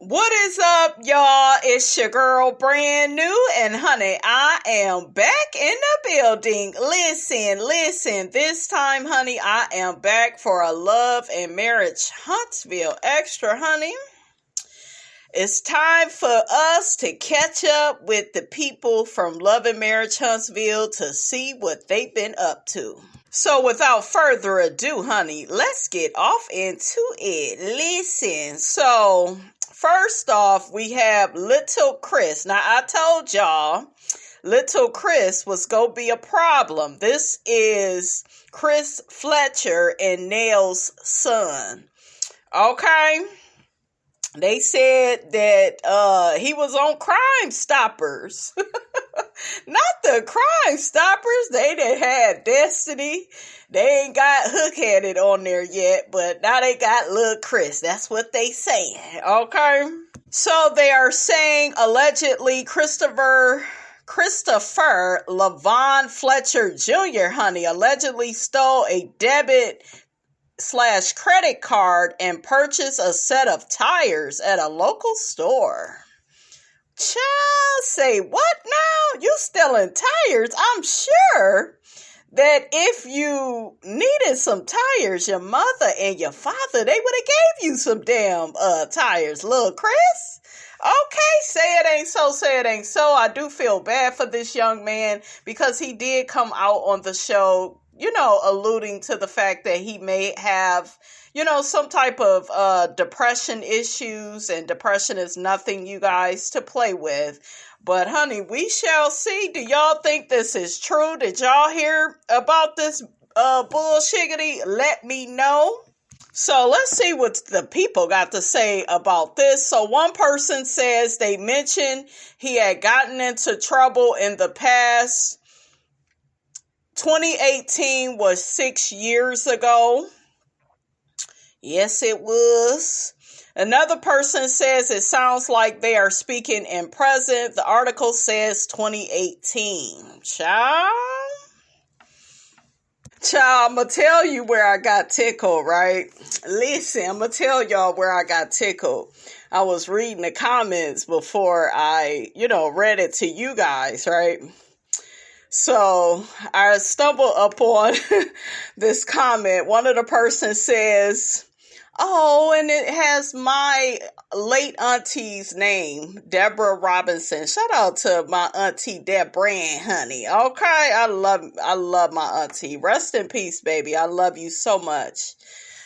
What is up, y'all? It's your girl, brand new, and honey, I am back in the building. Listen, this time, honey, I am back for a Love and Marriage Huntsville Extra, honey. It's time for us to catch up with the people from Love and Marriage Huntsville to see what they've been up to. So without further ado, honey, let's get off into it. Listen, so first off, we have Little Chris. Now, I told y'all Little Chris was going to be a problem. This is Chris Fletcher and Nell's son. Okay? They said that he was on Crime Stoppers. Not the Crime Stoppers. They done had Destiny. They ain't got Hook-headed on there yet, but now they got Lil Chris. That's what they saying, okay? So they are saying allegedly Christopher Lavon Fletcher Jr., honey, allegedly stole a debit/credit card and purchased a set of tires at a local store. Child, say what now? You stealing tires? I'm sure that if you needed some tires, your mother and your father, they would have gave you some damn tires, little Chris. Okay, say it ain't so, say it ain't so. I do feel bad for this young man because he did come out on the show, you know, alluding to the fact that he may have, you know, some type of depression issues, and depression is nothing, you guys, to play with. But honey, we shall see. Do y'all think this is true? Did y'all hear about this bullshiggity? Let me know. So let's see what the people got to say about this. So one person says they mentioned he had gotten into trouble in the past. 2018 was 6 years ago. Yes, it was. Another person says it sounds like they are speaking in present. The article says 2018. Child, I'm going to tell you where I got tickled, right? Listen, I'm going to tell y'all where I got tickled. I was reading the comments before I, read it to you guys, right? So I stumbled upon this comment. One of the persons says, oh, and it has my late auntie's name, Deborah Robinson. Shout out to my auntie Deborah, honey. Okay, I love my auntie. Rest in peace, baby. I love you so much.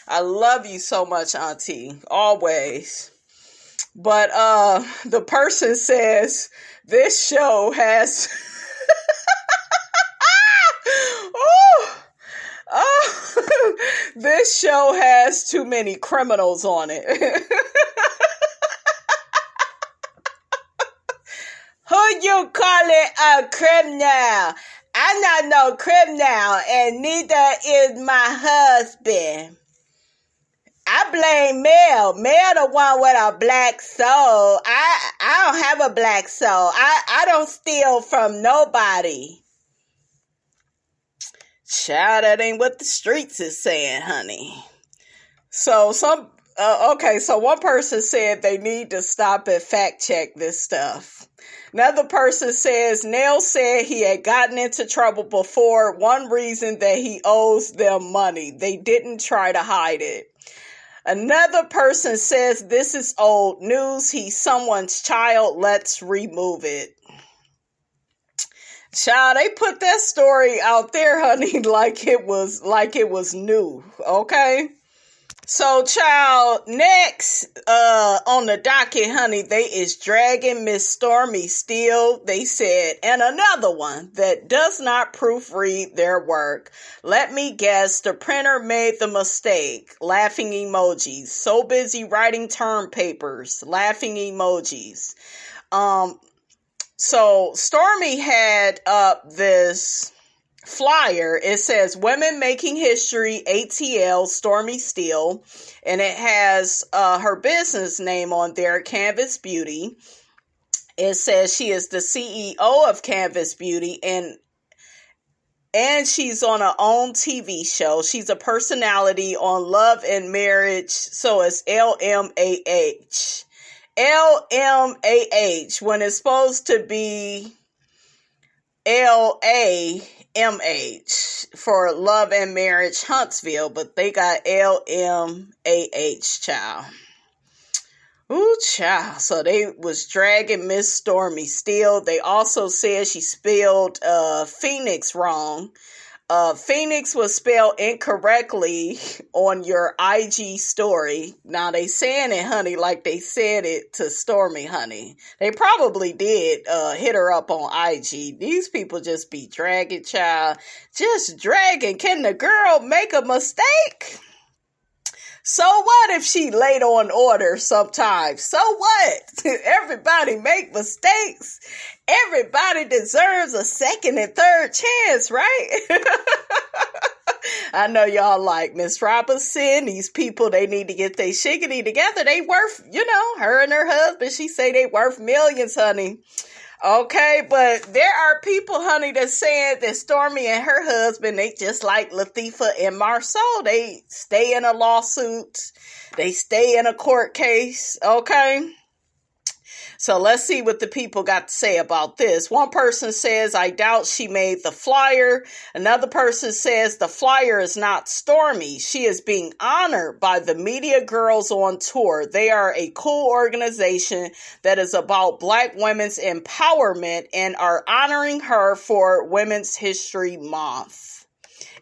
I love you so much, auntie. Always. But the person says this show has this show has too many criminals on it. Who you call it a criminal? I'm not no criminal, and neither is my husband. I blame Mel. Mel the one with a black soul. I don't have a black soul. I don't steal from nobody. Child, that ain't what the streets is saying, honey. So so one person said they need to stop and fact check this stuff. Another person says Nell said he had gotten into trouble before. One reason that he owes them money. They didn't try to hide it. Another person says this is old news. He's someone's child. Let's remove it. Child, they put that story out there, honey, like it was new, okay? So, child, next on the docket, honey, they is dragging Miss Stormy still. They said, and another one that does not proofread their work. Let me guess, the printer made the mistake. Laughing emojis. So busy writing term papers. Laughing emojis. So Stormy had up this flyer. It says Women Making History, ATL, Stormy Steele. And it has her business name on there, Canvas Beauty. It says she is the CEO of Canvas Beauty, and she's on her own TV show. She's a personality on Love and Marriage. So it's LMAH. LMAH when it's supposed to be LAMH for Love and Marriage Huntsville, but they got LMAH, child. Ooh, child. So they was dragging Miss Stormy still. They also said she spelled Phoenix wrong. Phoenix was spelled incorrectly on your IG story. Now they saying it, honey, like they said it to Stormy, honey. They probably did hit her up on IG. These people just be dragging, child. Just dragging. Can the girl make a mistake? So what if she late on order sometimes? So what? Everybody make mistakes. Everybody deserves a second and third chance, right? I know y'all like Miss Robinson. These people, they need to get their shiggity together. They worth, her and her husband, she say they worth millions, honey. Okay, but there are people, honey, that saying that Stormy and her husband, they just like Latifah and Marsau. They stay in a lawsuit. They stay in a court case, okay? So let's see what the people got to say about this. One person says, I doubt she made the flyer. Another person says the flyer is not Stormy. She is being honored by the Media Girls on Tour. They are a cool organization that is about Black women's empowerment and are honoring her for Women's History Month.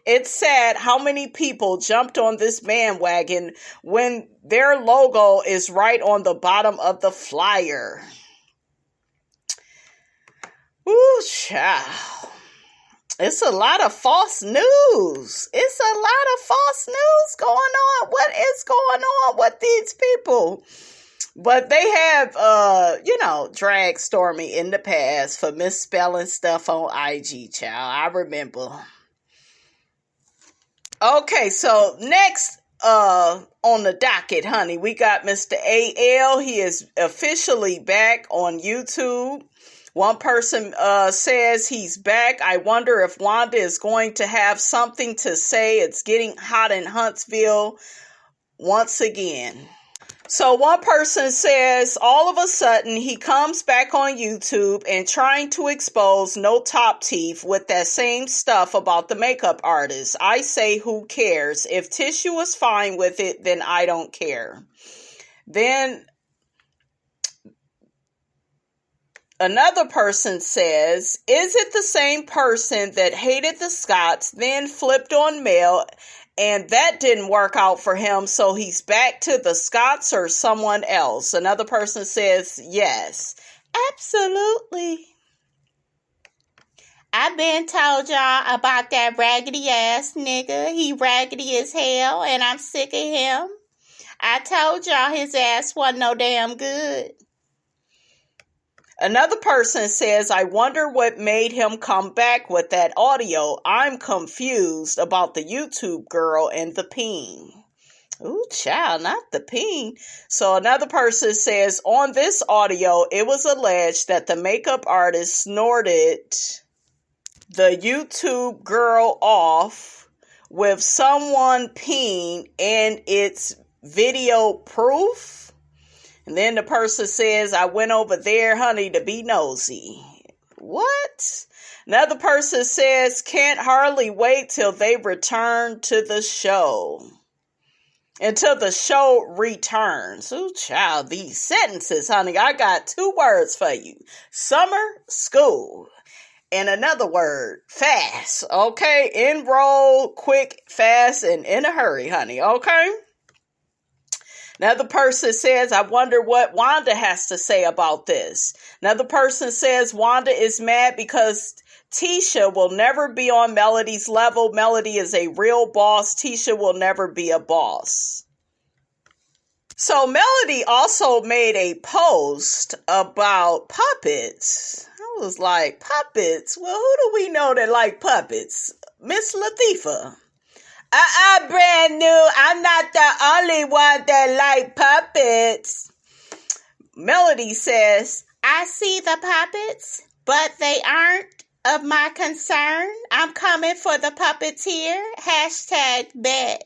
It's sad how many people jumped on this bandwagon when their logo is right on the bottom of the flyer. Ooh, child. It's a lot of false news. It's a lot of false news going on. What is going on with these people? But they have, dragged Stormy in the past for misspelling stuff on IG, child. I remember. Okay, so next on the docket, honey, we got Mr. AL. He is officially back on YouTube. One person says he's back. I wonder if Wanda is going to have something to say. It's getting hot in Huntsville once again. So one person says all of a sudden he comes back on YouTube and trying to expose no top teeth with that same stuff about the makeup artist. I say, who cares? If TISHA was fine with it, then I don't care. Then another person says, is it the same person that hated the Scotts, then flipped on Mel, and that didn't work out for him, so he's back to the Scotts or someone else? Another person says, yes, absolutely. I've been told y'all about that raggedy ass nigga. He raggedy as hell, and I'm sick of him. I told y'all his ass wasn't no damn good. Another person says, I wonder what made him come back with that audio. I'm confused about the YouTube girl and the peen. Ooh, child, not the peen. So another person says, on this audio, it was alleged that the makeup artist snorted the YouTube girl off with someone peeing, and it's video proof. And then the person says, I went over there, honey, to be nosy. What? Another person says, can't hardly wait till they return to the show. Until the show returns. Ooh, child, these sentences, honey. I got 2 words for you. Summer school. And another word, fast. Okay? Enroll, quick, fast, and in a hurry, honey. Okay? Another person says, I wonder what Wanda has to say about this. Another person says, Wanda is mad because TISHA will never be on Melody's level. Melody is a real boss. TISHA will never be a boss. So Melody also made a post about puppets. I was like, puppets? Well, who do we know that like puppets? Miss Latifah. Brand new. I'm not the only one that like puppets. Melody says, I see the puppets, but they aren't of my concern. I'm coming for the puppeteer. #bet.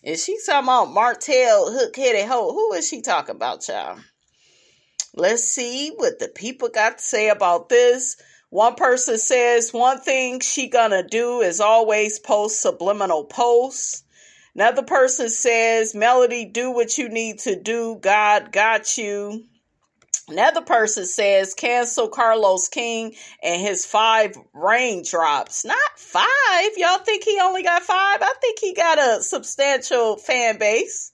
Is she talking about Martell, hook-headed hoe? Who is she talking about, y'all? Let's see what the people got to say about this. One person says one thing she gonna do is always post subliminal posts. Another person says, Melody, do what you need to do. God got you. Another person says, cancel Carlos King and his 5 raindrops. Not 5. Y'all think he only got 5? I think he got a substantial fan base.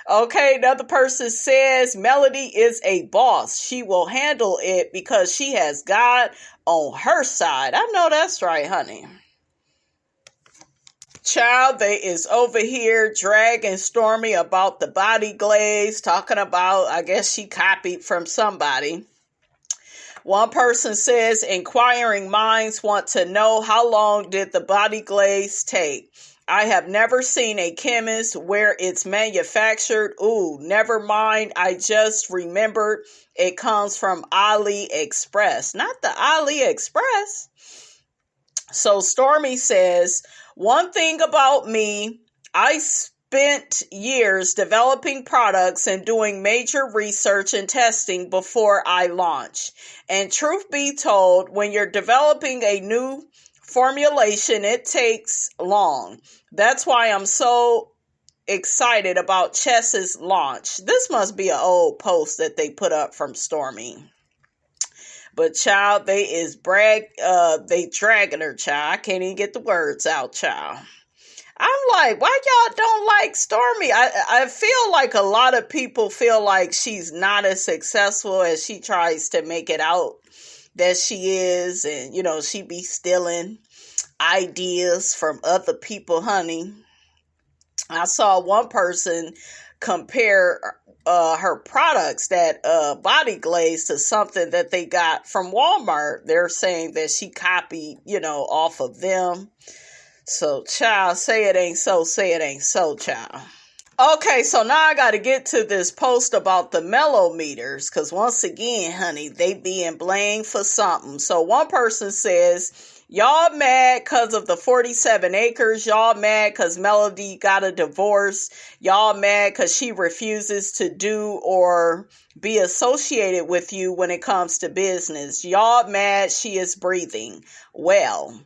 Okay, another person says, Melody is a boss. She will handle it because she has God on her side. I know that's right, honey. Child, they is over here dragging Stormy about the body glaze, talking about, I guess she copied from somebody. One person says, inquiring minds want to know, how long did the body glaze take? I have never seen a chemist where it's manufactured. Ooh, never mind. I just remembered it comes from AliExpress. Not the AliExpress. So Stormy says, one thing about me, I spent years developing products and doing major research and testing before I launch. And truth be told, when you're developing a new formulation, it takes long. That's why I'm so excited about Chess's launch. This must be an old post that they put up from Stormy. But child, they dragging her, child. I can't even get the words out, child. I'm like, why y'all don't like Stormy? I feel like a lot of people feel like she's not as successful as she tries to make it out that she is. And, she be stealing ideas from other people, honey. I saw one person compare her products, that body glaze, to something that they got from Walmart. They're saying that she copied, off of them. So, child, say it ain't so, child. Okay, so now I got to get to this post about the MELOMETERS, because once again, honey, they being blamed for something. So one person says, y'all mad because of the 47 acres. Y'all mad because Melody got a divorce. Y'all mad because she refuses to do or be associated with you when it comes to business. Y'all mad she is breathing. Well,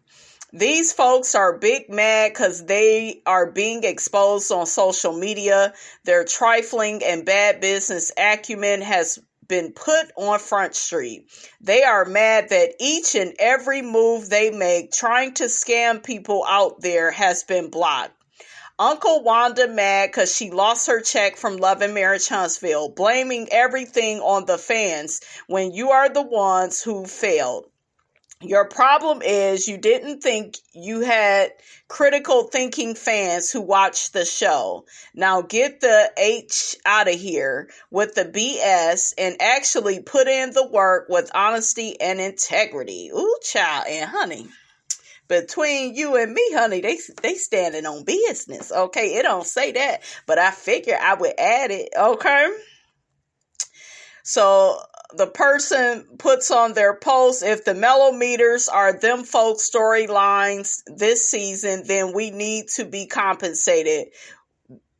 these folks are big mad because they are being exposed on social media. Their trifling and bad business acumen has been put on Front Street. They are mad that each and every move they make trying to scam people out there has been blocked. Uncle Wanda mad because she lost her check from Love and Marriage Huntsville, blaming everything on the fans when you are the ones who failed. Your problem is you didn't think you had critical thinking fans who watched the show. Now get the H out of here with the BS and actually put in the work with honesty and integrity. Ooh, child, and honey, between you and me, honey, they standing on business. Okay, it don't say that, but I figure I would add it. Okay. So the person puts on their post, if the MELOMETERS are them folks' storylines this season, then we need to be compensated.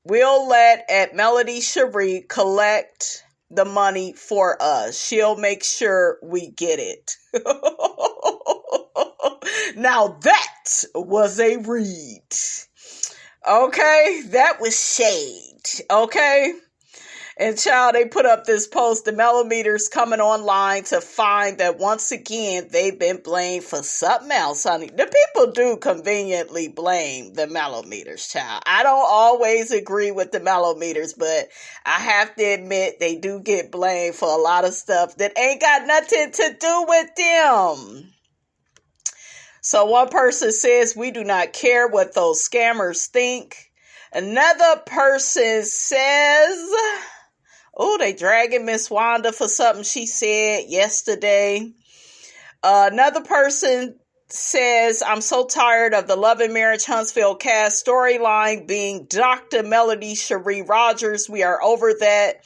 We'll let at Melody Cherie collect the money for us. She'll make sure we get it. Now that was a read. Okay, that was shade. Okay. And child, they put up this post, the MELOMETERS coming online to find that once again, they've been blamed for something else, honey. The people do conveniently blame the MELOMETERS, child. I don't always agree with the MELOMETERS, but I have to admit they do get blamed for a lot of stuff that ain't got nothing to do with them. So one person says, we do not care what those scammers think. Another person says, oh, they dragging Miss Wanda for something she said yesterday. Another person says, I'm so tired of the Love and Marriage Huntsville cast storyline being Dr. Melody Cherie Rogers. We are over that.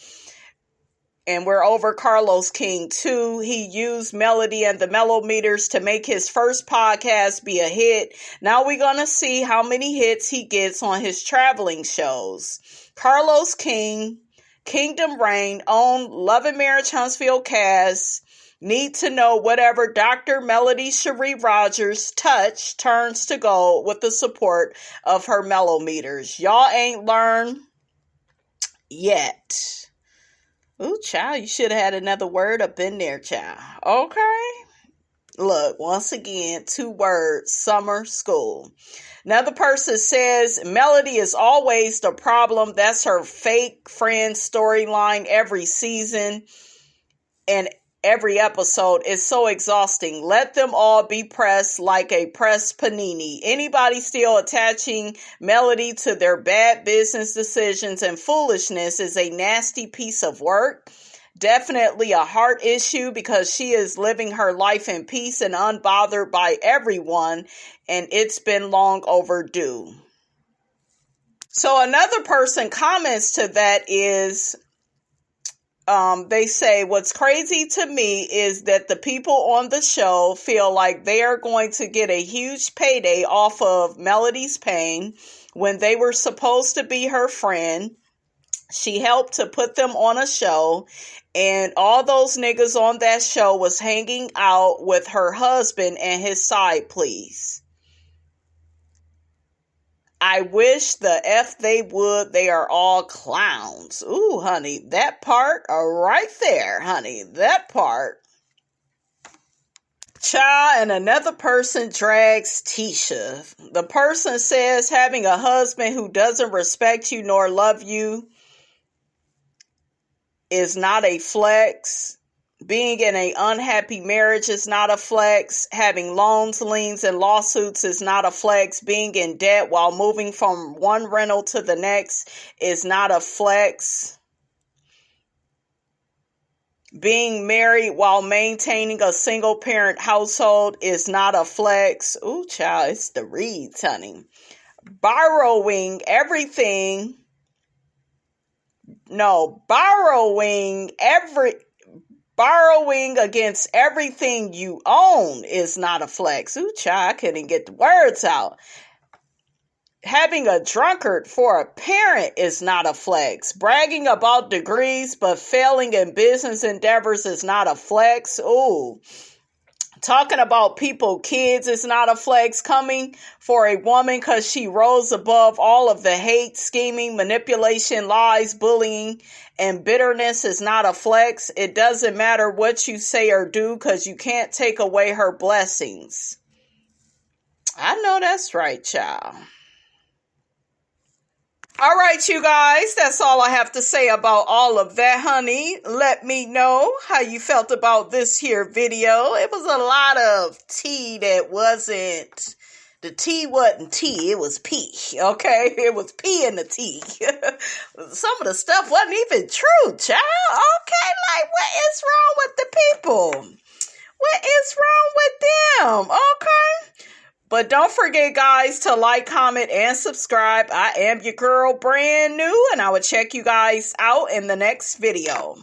And we're over Carlos King too. He used Melody and the MELOMETERS to make his first podcast be a hit. Now we're going to see how many hits he gets on his traveling shows. Carlos King Kingdom Reign own Love and Marriage Huntsville cast need to know whatever Dr. Melody Cherie Rogers touch turns to gold with the support of her melometers. Y'all ain't learned yet. Ooh, child, you should have had another word up in there, child. Okay. Look, once again, 2 words, summer school. Another person says Melody is always the problem. That's her fake friend storyline every season and every episode is so exhausting. Let them all be pressed like a pressed panini. Anybody still attaching Melody to their bad business decisions and foolishness is a nasty piece of work. Definitely a heart issue because she is living her life in peace and unbothered by everyone, and it's been long overdue. So another person comments to that is, they say, what's crazy to me is that the people on the show feel like they are going to get a huge payday off of Melody's pain when they were supposed to be her friend. She helped to put them on a show, and all those niggas on that show was hanging out with her husband and his side please. I wish the F they would. They are all clowns. Ooh, honey, that part right there, honey, that part. Child, and another person drags TISHA. The person says having a husband who doesn't respect you nor love you is not a flex. Being in an unhappy marriage is not a flex. Having loans, liens, and lawsuits is not a flex. Being in debt while moving from one rental to the next is not a flex. Being married while maintaining a single-parent household is not a flex. Ooh, child, it's the reads, honey. Borrowing against everything you own is not a flex. Ooh, child, I couldn't get the words out. Having a drunkard for a parent is not a flex. Bragging about degrees but failing in business endeavors is not a flex. Ooh. Talking about people, kids is not a flex. Coming for a woman because she rose above all of the hate, scheming, manipulation, lies, bullying, and bitterness is not a flex. It doesn't matter what you say or do because you can't take away her blessings. I know that's right, child. All right, you guys, that's all I have to say about all of that, honey. Let me know how you felt about this here video. It was a lot of tea that wasn't, the tea wasn't tea, it was pee, okay? It was pee in the tea. Some of the stuff wasn't even true, child, okay? Like, what is wrong with the people? What is wrong with them, okay? But don't forget, guys, to like, comment, and subscribe. I am your girl, brand new, and I will check you guys out in the next video.